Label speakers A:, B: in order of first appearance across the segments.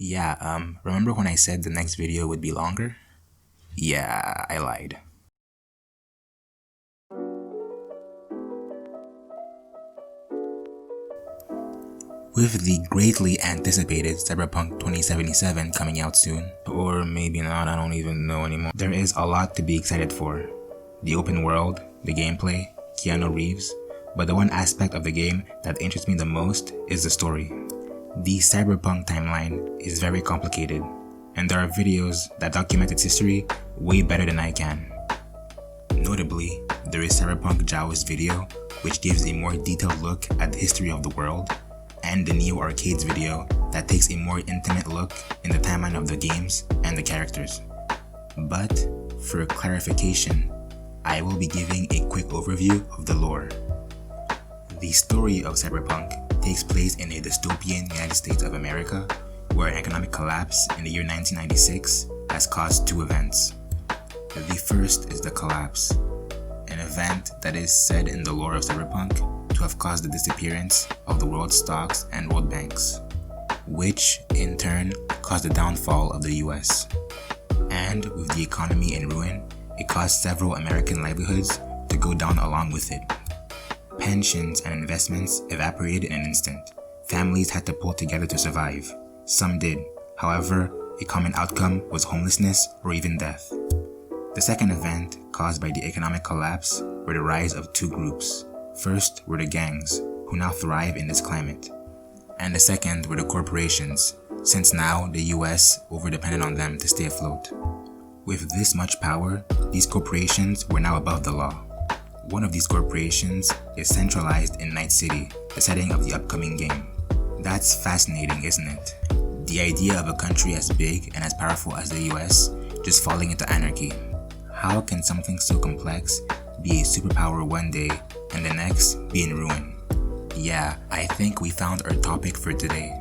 A: Yeah, remember when I said the next video would be longer? Yeah, I lied. With the greatly anticipated Cyberpunk 2077 coming out soon, or maybe not, I don't even know anymore, there is a lot to be excited for. The open world, the gameplay, Keanu Reeves, but the one aspect of the game that interests me the most is the story. The Cyberpunk timeline is very complicated, and there are videos that document its history way better than I can. Notably, there is Cyberpunk Jao's video, which gives a more detailed look at the history of the world, and the Neo Arcade's video that takes a more intimate look in the timeline of the games and the characters. But, for clarification, I will be giving a quick overview of the lore. The story of Cyberpunk takes place in a dystopian United States of America, where an economic collapse in the year 1996 has caused two events. The first is the collapse, an event that is said in the lore of Cyberpunk to have caused the disappearance of the world's stocks and world banks, which in turn caused the downfall of the US. And with the economy in ruin, it caused several American livelihoods to go down along with it. Pensions and investments evaporated in an instant. Families had to pull together to survive. Some did. However, a common outcome was homelessness or even death. The second event caused by the economic collapse were the rise of two groups. First were the gangs, who now thrive in this climate. And the second were the corporations, since now the US overdepended on them to stay afloat. With this much power, these corporations were now above the law. One of these corporations is centralized in Night City, the setting of the upcoming game. That's fascinating, isn't it? The idea of a country as big and as powerful as the US just falling into anarchy. How can something so complex be a superpower one day and the next be in ruin? Yeah, I think we found our topic for today.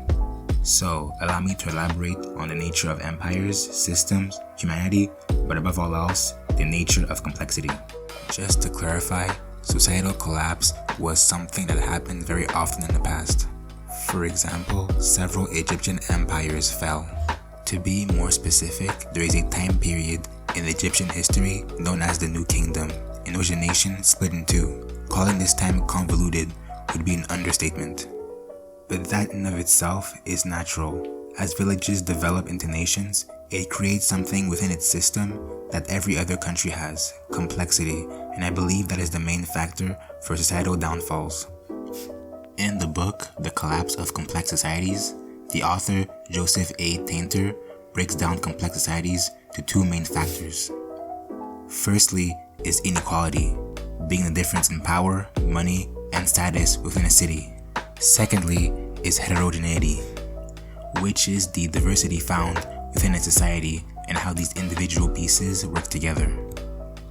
A: So, allow me to elaborate on the nature of empires, systems, humanity, but above all else, the nature of complexity. Just to clarify, societal collapse was something that happened very often in the past. For example, several Egyptian empires fell. To be more specific, there is a time period in Egyptian history known as the New Kingdom, in which a nation split in two. Calling this time convoluted would be an understatement. But that in of itself is natural. As villages develop into nations, it creates something within its system that every other country has, complexity, and I believe that is the main factor for societal downfalls. In the book, The Collapse of Complex Societies, the author Joseph A. Tainter breaks down complex societies to two main factors. Firstly is inequality, being the difference in power, money, and status within a city. Secondly is heterogeneity, which is the diversity found within a society and how these individual pieces work together.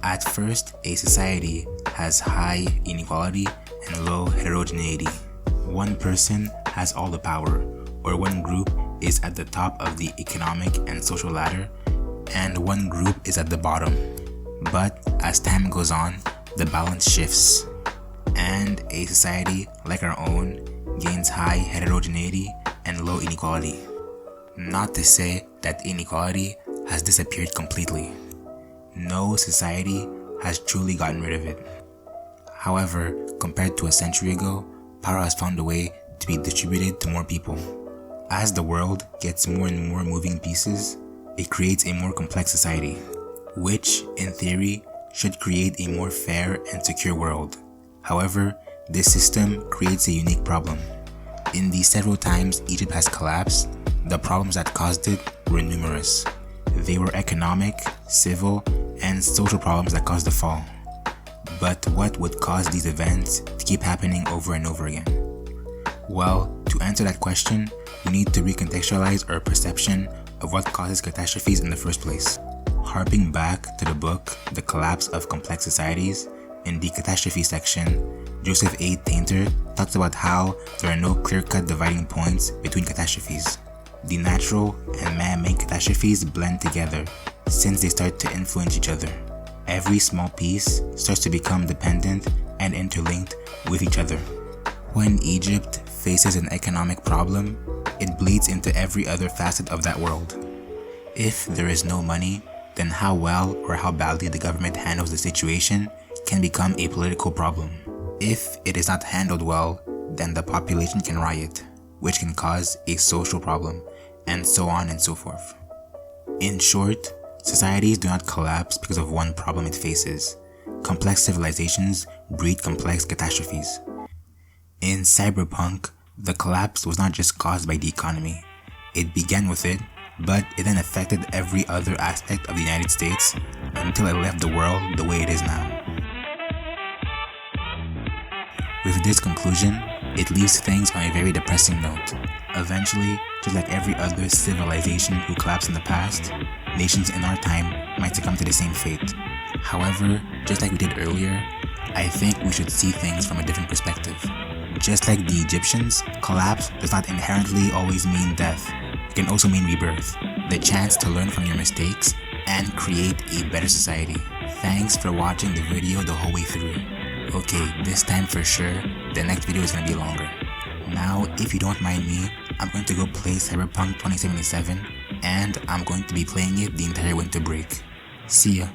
A: At first, a society has high inequality and low heterogeneity. One person has all the power, or one group is at the top of the economic and social ladder, and one group is at the bottom. But as time goes on, the balance shifts, and a society like our own gains high heterogeneity and low inequality. Not to say that inequality has disappeared completely. No society has truly gotten rid of it. However, compared to a century ago, power has found a way to be distributed to more people. As the world gets more and more moving pieces, it creates a more complex society, which, in theory, should create a more fair and secure world. However, this system creates a unique problem. In the several times Egypt has collapsed, the problems that caused it were numerous. They were economic, civil, and social problems that caused the fall. But what would cause these events to keep happening over and over again? Well, to answer that question, we need to recontextualize our perception of what causes catastrophes in the first place. Harping back to the book, The Collapse of Complex Societies, in the catastrophe section, Joseph A. Tainter talks about how there are no clear-cut dividing points between catastrophes. The natural and man-made catastrophes blend together since they start to influence each other. Every small piece starts to become dependent and interlinked with each other. When Egypt faces an economic problem, it bleeds into every other facet of that world. If there is no money, then how well or how badly the government handles the situation can become a political problem. If it is not handled well, then the population can riot, which can cause a social problem, and so on and so forth. In short, societies do not collapse because of one problem it faces. Complex civilizations breed complex catastrophes. In Cyberpunk, the collapse was not just caused by the economy. It began with it, but it then affected every other aspect of the United States until it left the world the way it is now. With this conclusion, it leaves things on a very depressing note. Eventually, just like every other civilization who collapsed in the past, nations in our time might succumb to the same fate. However, just like we did earlier, I think we should see things from a different perspective. Just like the Egyptians, collapse does not inherently always mean death. It can also mean rebirth, the chance to learn from your mistakes and create a better society. Thanks for watching the video the whole way through. Okay, this time for sure, the next video is gonna be longer. Now, if you don't mind me, I'm going to go play Cyberpunk 2077, and I'm going to be playing it the entire winter break. See ya.